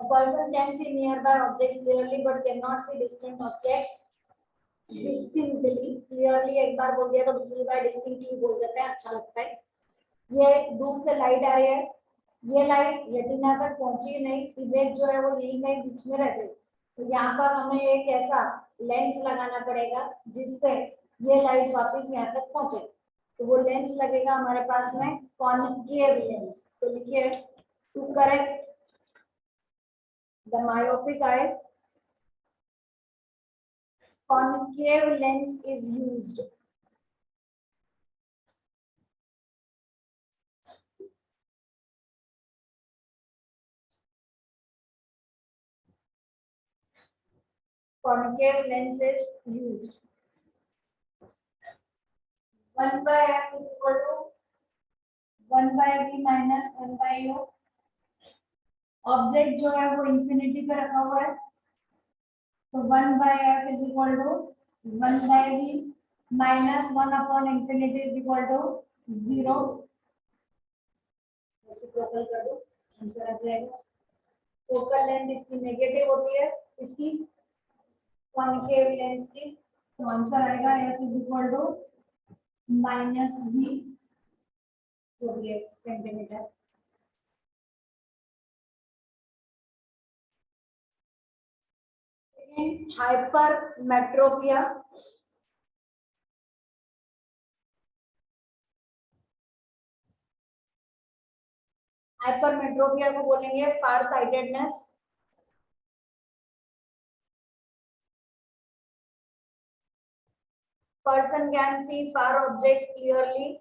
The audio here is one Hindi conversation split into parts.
A person can see nearby objects clearly but cannot see distant objects distinctly. Clearly एक बार बोल दिया तो दूसरी बार distinctly बोल देते हैं, अच्छा लगता है। ये दूर से लाइट आ रही है, ये लाइट रेटिना तक पहुंची नहीं, इमेज जो है वो यही कहीं बीच में रह गई, तो यहाँ पर हमें एक ऐसा लेंस लगाना पड़ेगा जिससे ये लाइट वापस यहाँ तक पहुंचे। तो वो लेंस लगेगा हमारे पास में कॉन्केव लेंस। तो लिखिए to correct the myopic eye concave lens is used. Concave lens is used. 1 by f is equal to 1 by v minus 1 by u. Object जो है वो इंफिनिटी पे रखा हुआ है, तो 1 by f is equal to 1 by v minus 1 upon infinity is equal to 0. Reciprocal कर दो, आंसर आ जाएगा। फोकल लेंथ इसकी नेगेटिव होती है, इसकी कॉन्केव लेंस की, तो आंसर आएगा f is equal to minus v 48 centimetre. Hypermetropia, hypermetropia को बोलेंगे फार sightedness. Person can see far objects clearly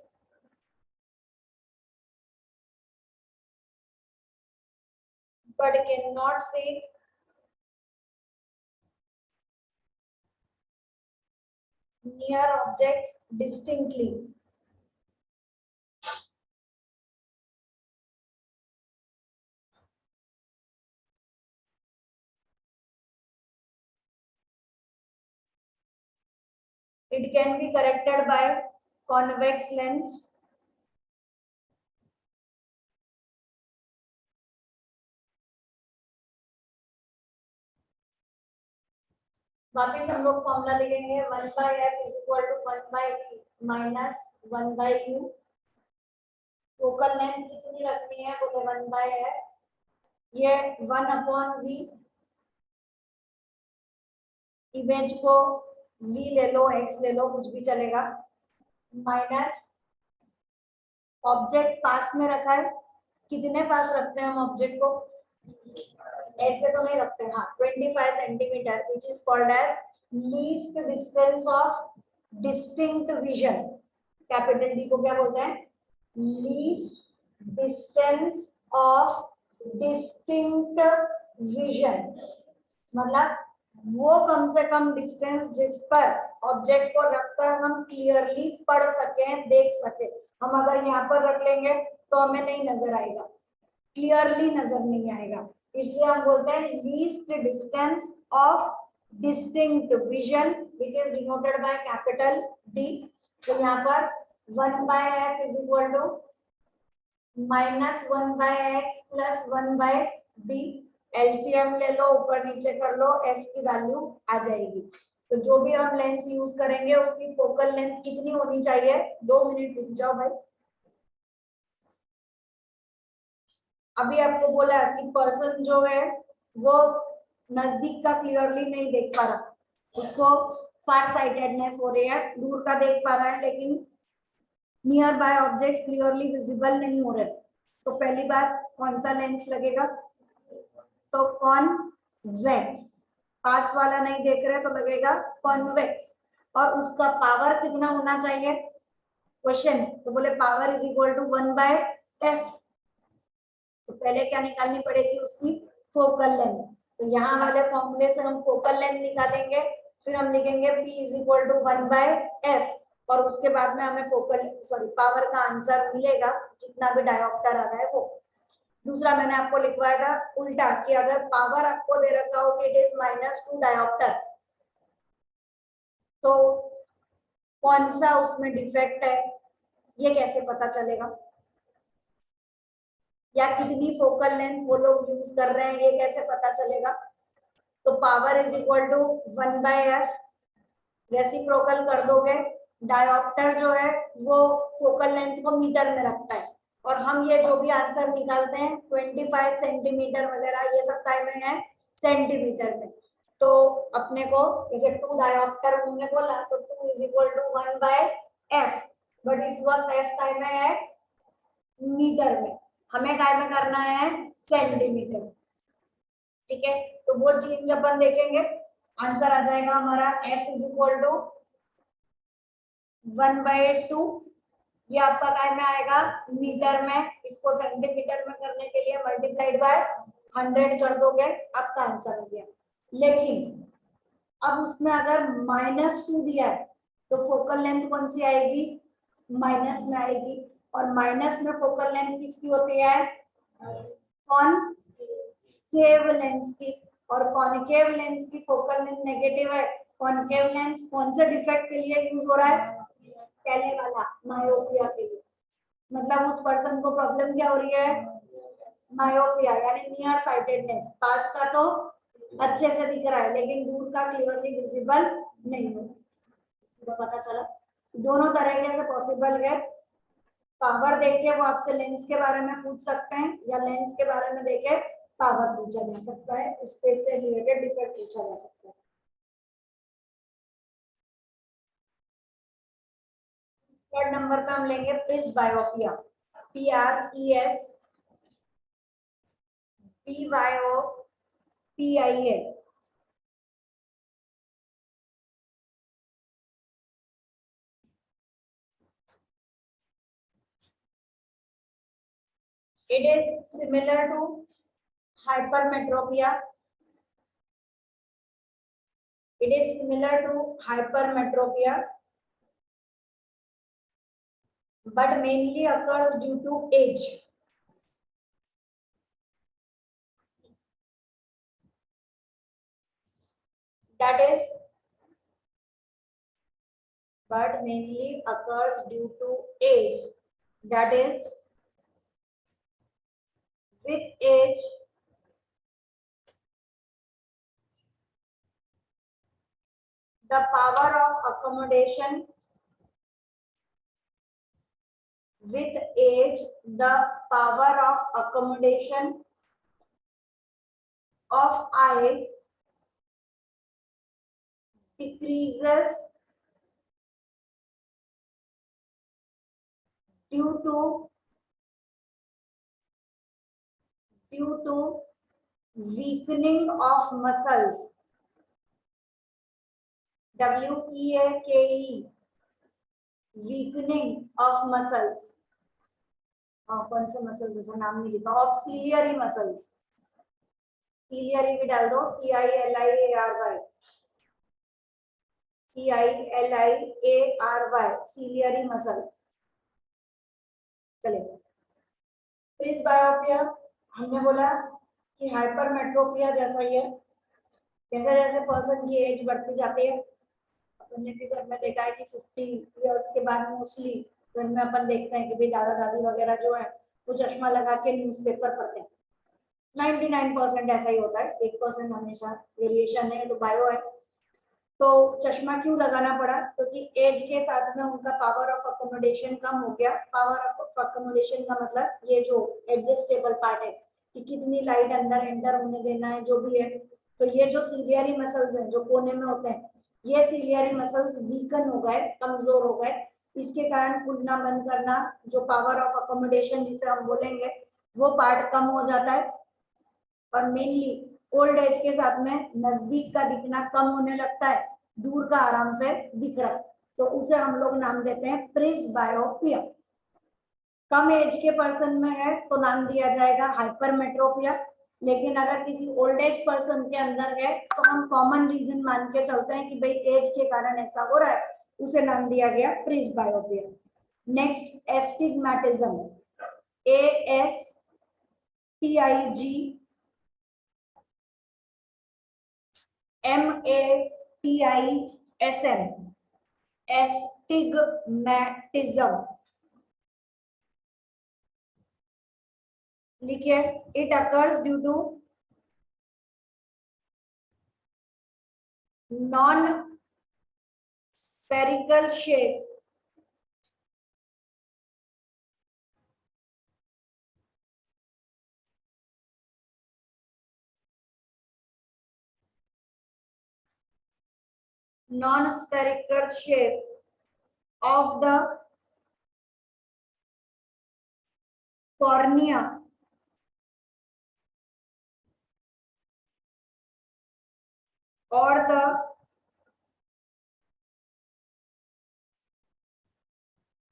but cannot see near objects distinctly. It can be corrected by convex lens. वापिस हम लोग फॉर्मूला लिखेंगे 1 by f is equal to 1 by v minus 1 by u. Focal length कितनी रखनी है, बोले 1 by f, ये 1 upon v, इमेज को v ले लो, x ले लो, कुछ भी चलेगा, माइनस ऑब्जेक्ट पास में रखा है, कितने पास रखते हैं हम ऑब्जेक्ट को, ऐसे तो नहीं रखते, हाँ 25 centimetre, which is called as least distance of distinct vision. Capital D को क्या बोलते हैं, least distance of distinct vision, मतलब वो कम से कम डिस्टेंस जिस पर ऑब्जेक्ट को रखकर हम क्लियरली पढ़ सके, देख सके। हम अगर यहाँ पर रख लेंगे तो हमें नहीं नजर आएगा, क्लियरली नजर नहीं आएगा, इसलिए हम बोलते हैं least distance of distinct vision which is denoted by capital D. तो यहाँ पर 1 by f is equal to minus 1 by x plus 1 by d। LCM ले लो, ऊपर नीचे कर लो, f की वैल्यू आ जाएगी। तो जो भी हम लेंस यूज करेंगे उसकी फोकल लेंथ कितनी होनी चाहिए, 2 मिनट रुक जाओ भाई। अभी आपको बोला कि पर्सन जो है वो नजदीक का क्लियरली नहीं देख पा रहा, उसको फार साइटेडनेस हो रही है, दूर का देख पा रहा है लेकिन near by objects clearly visible नहीं हो रहे। तो पहली बात कौन सा लेंस लगेगा, तो कॉन्वेक्स, पास वाला नहीं देख रहे तो लगेगा कॉन्वेक्स, और उसका पावर कितना होना चाहिए क्वेश्चन, तो बोले power is equal to 1 by f। तो पहले क्या निकालनी पड़ेगी, उसकी फोकल लेंथ। तो यहाँ वाले फॉर्मूले से हम फोकल लेंथ निकालेंगे, फिर हम लिखेंगे p is equal to 1 by f, और उसके बाद में हमें फोकल पावर का आंसर मिलेगा जितना भी डायोप्टर आ रहा है वो। दूसरा मैंने आपको लिखवाया था उल्टा कि अगर पावर आपको दे रखा हो कि इट इज -2 डायोप्टर, तो कौन सा उसमें डिफेक्ट है ये कैसे पता चलेगा, या कितनी फोकल लेंथ वो लोग यूज कर रहे हैं, ये कैसे पता चलेगा? तो power is equal to 1/f, reciprocal कर दोगे। डायोप्टर जो है वो फोकल लेंथ को मीटर में रखता है, और हम ये जो भी आंसर निकालते हैं 25 सेंटीमीटर वगैरह ये सब काय में है, सेंटीमीटर में। तो अपने को जैसे 2 डायोप्टर हमने बोला तो 2 is equal to 1/f, but इस वक्त f काय में है, मीटर में, हमें काय में करना है, सेंटीमीटर। ठीक है, तो वो चीज जब अपन देखेंगे आंसर आ जाएगा हमारा f इज इक्वल टू 1/2। ये आपका काय में आएगा, मीटर में। इसको सेंटीमीटर में करने के लिए मल्टीप्लाइड बाय 100 कर दोगे, आपका आंसर आ गया। लेकिन अब उसमें अगर -2 दिया है तो फोकल लेंथ कौन सी आएगी, माइनस में आएगी, और माइनस में फोकल लेंथ किसकी होती है, कॉनकेव लेंस की, और कॉनकेव लेंस की फोकल लेंथ नेगेटिव है। कॉनकेव लेंस कौन से डिफेक्ट के लिए यूज हो रहा है, पहले वाला, मायोपिया के लिए। मतलब उस पर्सन को प्रॉब्लम क्या हो रही है, मायोपिया यानी नियर साइटेडनेस। पास का तो अच्छे से दिख रहा है लेकिन दूर का क्लियरली विजिबल नहीं हो, तो पता चला दोनों तरीके से पॉसिबल है। पावर देख के वो आपसे लेंस के बारे में पूछ सकते हैं, या लेंस के बारे में देख के पावर पूछा जा सकता है, उस पेज से रिलेटेड डिफेक्ट पूछा जा सकता है। थर्ड नंबर पे हम लेंगे प्रिस बायोपिया, PRES BYOPIA। It is similar to hypermetropia. It is similar to hypermetropia, but mainly occurs due to age. That is, but mainly occurs due to age. That is, with age, the power of accommodation, with age, the power of accommodation of eye decreases due to weakening of muscles. WEAKE, weakening of muscles. कौन से मसल्स, जैसा नाम नहीं लिखा, ऑफ सीलियरी मसल्स। सीलियरी भी डाल दो, CILIARY, CILIARY, सीलियरी मसल्स। चलिए, प्रिस बायोपिया हमने बोला कि हाइपरमेट्रोपिया जैसा ही है, जैसे जैसे पर्सन की एज बढ़ती जाती है। अपन ने भी घर में देखा है कि 50 इयर्स के बाद मोस्टली घर में अपन देखते हैं कि भाई दादा दादी वगैरह जो है वो चश्मा लगा के न्यूज़पेपर पढ़ते हैं। 99% ऐसा ही होता है, 1% हमेशा वेरिएशन है, तो बायो है। तो चश्मा क्यों लगाना पड़ा, क्योंकि एज के साथ में उनका पावर ऑफ अकोमोडेशन कम हो गया। पावर ऑफ अकोमोडेशन का मतलब ये जो एडजस्टेबल पार्ट है कि कितनी लाइट अंदर एंटर होने देना है, जो भी है। तो ये जो सीलियरी मसल्स हैं जो कोने में होते हैं, ये सीलियरी मसल्स वीकन हो गए, कमजोर हो गए। इसके कारण खुलना बंद करना, जो पावर ऑफ अकोमोडेशन जिसे हम बोलेंगे, वो पार्ट कम हो जाता है। और मेनली ओल्ड एज के साथ में नजदीक का दिखना कम होने लगता है, दूर का आराम से दिख रहा है, तो उसे हम लोग नाम देते हैं प्रिस बायोपिया। कम एज के पर्सन में है तो नाम दिया जाएगा हाइपरमेट्रोपिया, लेकिन अगर किसी ओल्ड एज पर्सन के अंदर है तो हम कॉमन रीजन मान के चलते हैं कि भाई एज के कारण ऐसा हो रहा है, उसे नाम दिया गया presbyopia. Next, astigmatism, ASTIGMATISM, astigmatism. लिखिए, it occurs due to non spherical shape non-spherical shape of the cornea or the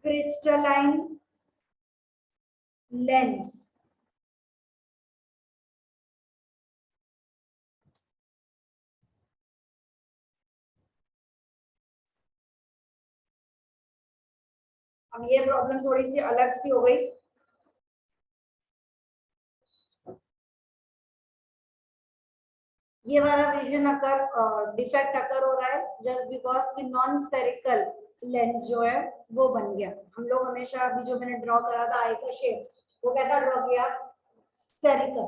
crystalline lens. अब ये प्रॉब्लम थोड़ी सी अलग सी हो गई। ये वाला विजन अकर डिफेक्ट अकर हो रहा है जस्ट बिकॉज कि नॉन स्फेरिकल लेंस जो है वो बन गया। हम लोग हमेशा अभी जो मैंने ड्रॉ करा था आई का शेप वो कैसा ड्रॉ किया, स्फेरिकल,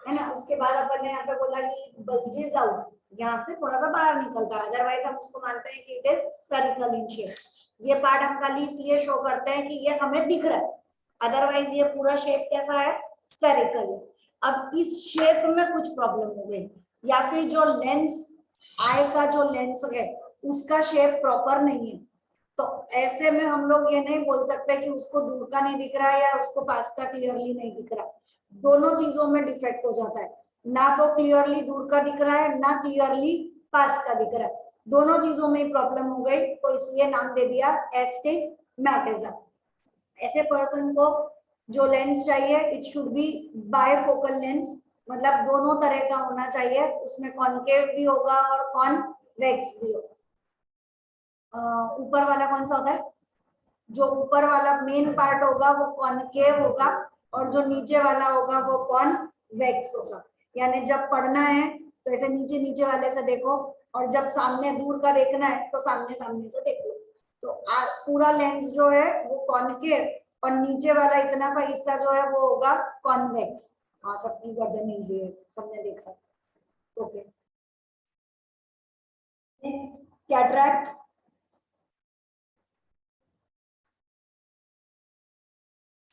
है ना। उसके बाद अपन ने यहाँ पे बोला कि बल्जेस आउट, यहाँ से थोड़ा सा बाहर निकलता है, अदरवाइज हम उसको मानते हैं कि it is spherical in shape. ये पार्ट हम खाली इसलिए शो करते हैं कि ये हमें दिख रहा है, अदरवाइज ये पूरा शेप कैसा है, स्फेरिकल है। अब इस शेप में कुछ प्रॉब्लम हो गई, या फिर जो लेंस आई का जो लेंस है उसका शेप प्रॉपर नहीं है, तो ऐसे में हम लोग ये नहीं बोल सकते कि उसको दूर का नहीं दिख रहा है या उसको पास का क्लियरली नहीं दिख रहा। दोनों चीजों में डिफेक्ट हो जाता है, ना तो क्लियरली दूर का दिख रहा है ना क्लियरली पास का दिख रहा है, दोनों चीजों में प्रॉब्लम हो गई, तो इसलिए नाम दे दिया एस्टिग्मेटिज्म। ऐसे पर्सन को जो लेंस चाहिए it should be bifocal lens, मतलब दोनों तरह का होना चाहिए, उसमें कॉनकेव भी होगा और कॉन्वेक्स भी होगा। ऊपर वाला कौन सा होता है, जो ऊपर वाला मेन पार्ट होगा वो कॉनकेव होगा और जो नीचे वाला होगा वो कॉन्वेक्स होगा। यानी जब पढ़ना है तो ऐसे नीचे नीचे वाले से देखो, और जब सामने दूर का देखना है तो सामने सामने से देखो। तो पूरा लेंस जो है वो कॉनकेव और नीचे वाला इतना सा हिस्सा जो है वो होगा कॉन्वेक्स। हाँ, सबकी गर्दन हिल रही है, सबने देखा। Okay, cataract,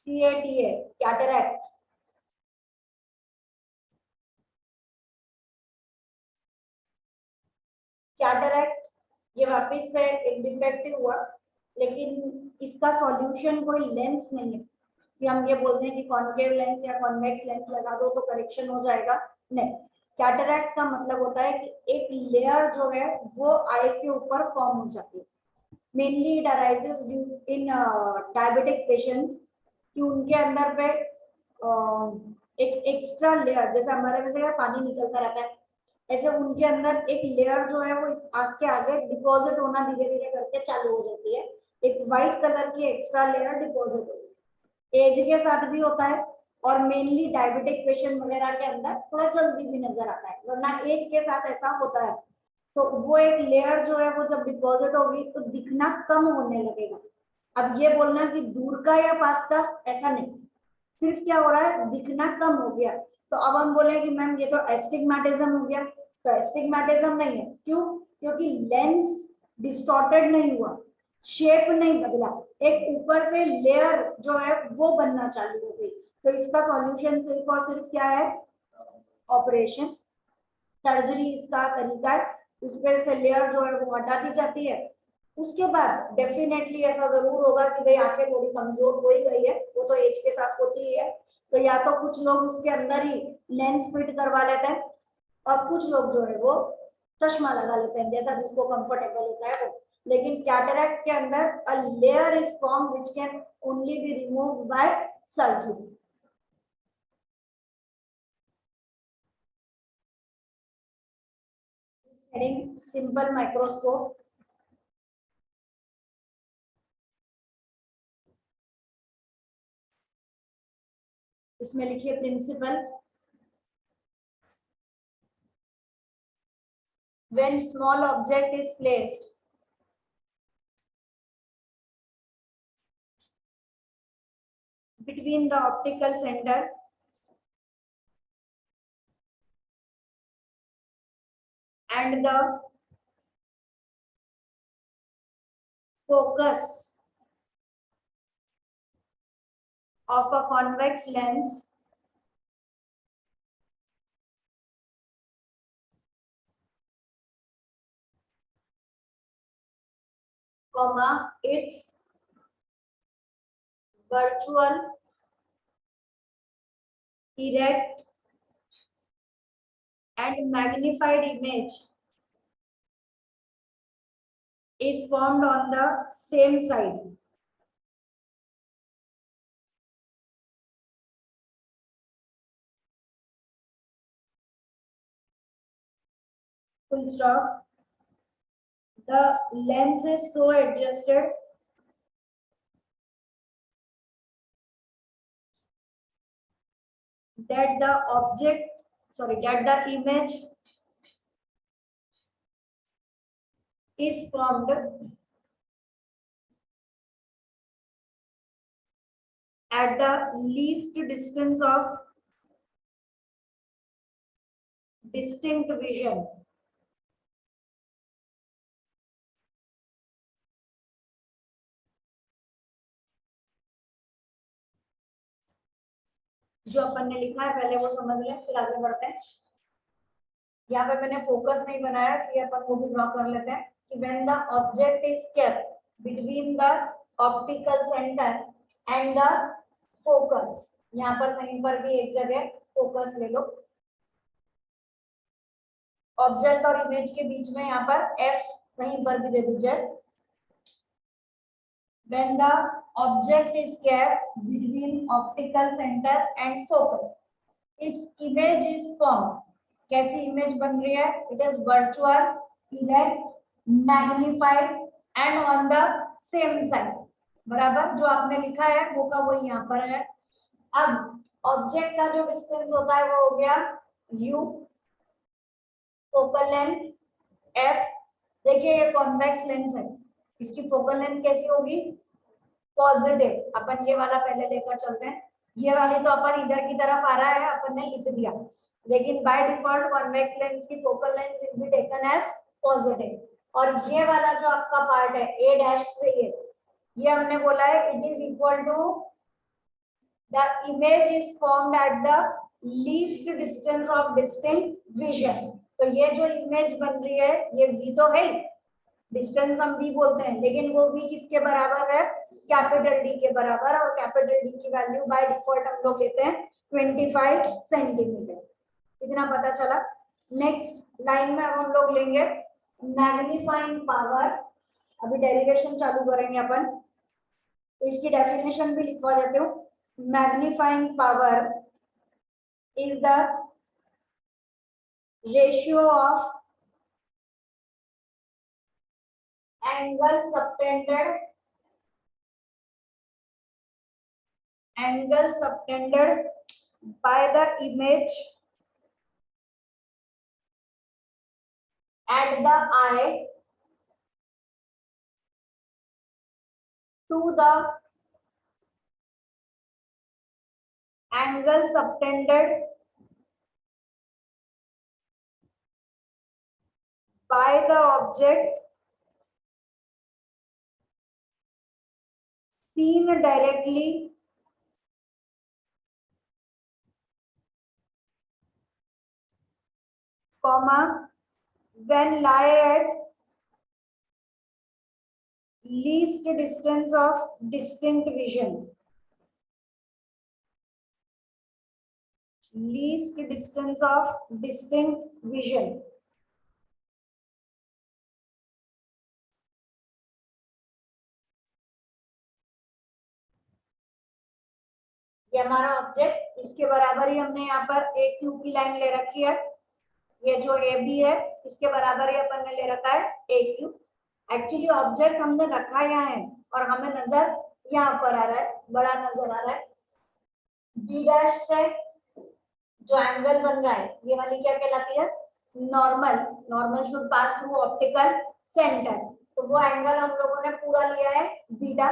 CATA, cataract. Cataract ये वापस से एक डिफेक्टिव हुआ, लेकिन इसका सॉल्यूशन कोई लेंस नहीं है कि हम ये बोलते हैं कि कॉन्केव लेंस या कॉन्वेक्स लेंस लगा दो तो करेक्शन हो जाएगा, नहीं। कैटरैक्ट का मतलब होता है कि एक लेयर जो है वो आई के ऊपर फॉर्म हो जाती है। Mainly it arises in diabetic patients कि उनके अंदर पे एक एक्स्ट्रा लेयर, जैसे हमारे में से पानी निकलता रहता है, ऐसे उनके अंदर एक लेयर जो है वो इस आंख के आगे डिपॉजिट होना धीरे धीरे करके चालू हो जाती है, एक व्हाइट कलर की एक्स्ट्रा लेयर डिपॉजिट होती है। एज के साथ भी होता है और मेनली डायबिटिक पेशेंट वगैरह के अंदर थोड़ा जल्दी भी नजर आता है, वरना एज के साथ ऐसा होता है। तो वो एक लेयर जो है वो जब डिपॉजिट होगी तो दिखना कम होने लगेगा। अब ये बोलना कि दूर का या पास का, ऐसा नहीं, सिर्फ क्या हो रहा है, दिखना कम हो गया। तो अब हम बोले कि मैम ये तो एस्टिग्मेटिज्म हो गया, तो एस्टिग्मेटिज्म नहीं है, क्यों, क्योंकि लेंस डिस्टॉर्टेड नहीं हुआ, शेप नहीं बदला, एक ऊपर से लेयर जो है वो बनना चालू हो गई। तो इसका सॉल्यूशन सिर्फ और सिर्फ क्या है, ऑपरेशन, सर्जरी इसका तरीका है। उस पर से लेयर जो है वो हटा दी जाती है। उसके बाद डेफिनेटली ऐसा जरूर होगा कि भाई आंखें थोड़ी कमजोर हो ही गई है, वो तो एज के साथ होती ही है, तो या तो कुछ लोग उसके अंदर ही लेंस फिट करवा लेते हैं और कुछ लोग जो है वो चश्मा लगा लेते हैं, जैसा जिसको कंफर्टेबल होता है वो। लेकिन कैटरैक्ट के अंदर a layer is form which can only be removed by surgery. Heading simple microscope, इसमें लिखिए principal, when small object is placed between the optical center and the focus of a convex lens comma its virtual erect and magnified image is formed on the same side. Full stop. The lens is so adjusted that the image is formed at the least distance of distinct vision. जो अपन ने लिखा है पहले वो समझ लें, फिर आगे बढ़ते हैं। यहाँ पे मैंने फोकस नहीं बनाया, इसलिए अपन वो भी ड्रॉ कर लेते हैं कि when the object is kept between the optical centre and the focus, यहाँ पर कहीं पर भी एक जगह फोकस ले लो, ऑब्जेक्ट और इमेज के बीच में यहाँ पर एफ कहीं पर भी दे दीजिए। When the object is kept between optical center and focus, its image is formed. कैसी इमेज बन रही है? It is virtual, erect, magnified and on the same side. बराबर, जो आपने लिखा है वो का वो यहाँ पर है। अब ऑब्जेक्ट का जो डिस्टेंस होता है वो हो गया u, फोकल लेंथ f। देखिए ये कॉन्वेक्स लेंस है, इसकी फोकल लेंथ कैसी होगी? पॉजिटिव। अपन ये वाला पहले लेकर चलते हैं, ये वाली तो अपन इधर की तरफ आ रहा है, अपन ने लिख दिया, लेकिन बाय डिफॉल्ट कॉन्वेक्स लेंस की focal length will be taken as positive. और ये वाला जो आपका पार्ट है ए डैश से ये हमने बोला है it is equal to the image is formed at the least distance of distinct vision. तो ये जो इमेज बन रही है ये v तो है, डिस्टेंस हम v बोलते हैं, लेकिन वो v किसके बराबर है? कैपिटल D के बराबर। और कैपिटल D की वैल्यू बाय डिफॉल्ट हम लोग लेते हैं 25 सेंटीमीटर। इतना पता चला। नेक्स्ट लाइन में अब हम लोग लेंगे मैग्नीफाइंग पावर। अभी डेरिवेशन चालू करेंगे अपन, इसकी डेफिनेशन भी लिखवा देते हूँ। Magnifying power is the ratio of angle subtended by the image at the eye to the angle subtended by the object seen directly comma when lie at least distance of distinct vision, least distance of distinct vision। ये हमारा ऑब्जेक्ट, इसके बराबर ही हमने यहाँ पर ए क्यू की लाइन ले रखी है। ये जो ए बी है इसके बराबर ही अपन ने ले रखा है ए क्यू। एक्चुअली ऑब्जेक्ट हमने रखा यहाँ है और हमें नजर यहाँ पर आ रहा है, बड़ा नजर आ रहा है। बी डैश से जो एंगल बन रहा है ये वाली क्या कहलाती है? Normal. Normal should pass through optical centre. तो वो एंगल हम लोगों ने पूरा लिया है बीटा,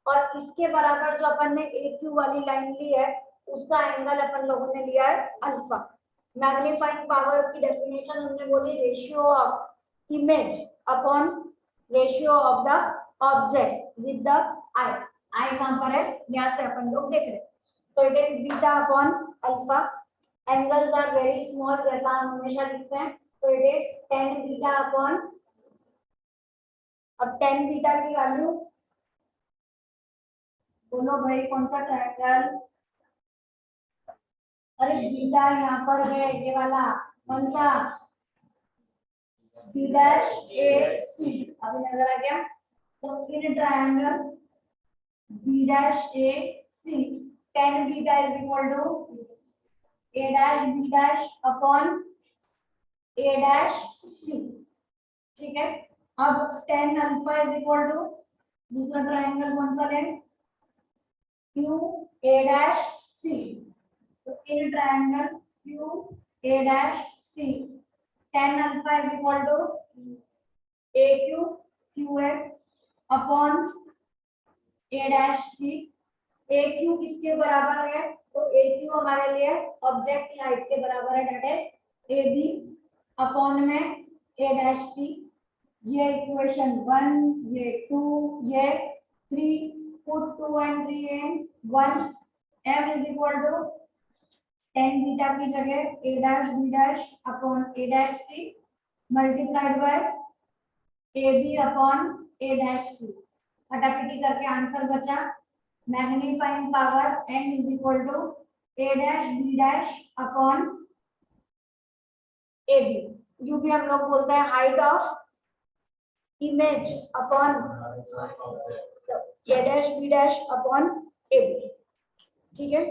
और इसके बराबर जो अपन ने ए क्यू वाली लाइन ली है उसका एंगल अपन लोगों ने लिया है अल्फा। मैग्नीफाइंग पावर की डेफिनेशन हमने बोली ratio of image upon ratio of the object with the eye. Eye कहां पर है, यहां से अपन लोग देख रहे हैं। तो it is beta upon alpha. Angles are very small, जैसा हम हमेशा लिखते हैं। तो it is tan beta upon, अब tan बीटा की वैल्यू बोलो भाई, कौन सा ट्रायंगल? अरे बीटा यहाँ पर है, ये वाला कौन सा? B dash A C. अभी नजर आ गया? तो in triangle B dash A C tan beta is equal to A dash B dash upon A dash C. ठीक है। अब tan alpha is equal to दूसरा ट्रायंगल कौन सा लें? Q A dash C. तो in triangle Q A dash C tan alpha is equal to A Q Q A upon A dash C. A Q किसके बराबर है? तो ए क्यू हमारे लिए ऑब्जेक्ट लाइट के बराबर है, that is a b upon में ए डैश सी। ये इक्वेशन 1, ये 2, ये 3, put 2 and 3 in 1। m is equal to tan beta की जगह a dash b dash upon a dash c multiplied by a b upon a dash c। फटाफटी करके आंसर बचा magnifying power n is equal to a dash b dash upon a b। जो भी हम लोग बोलते हैं height of image upon a dash b dash upon a b। ठीक है।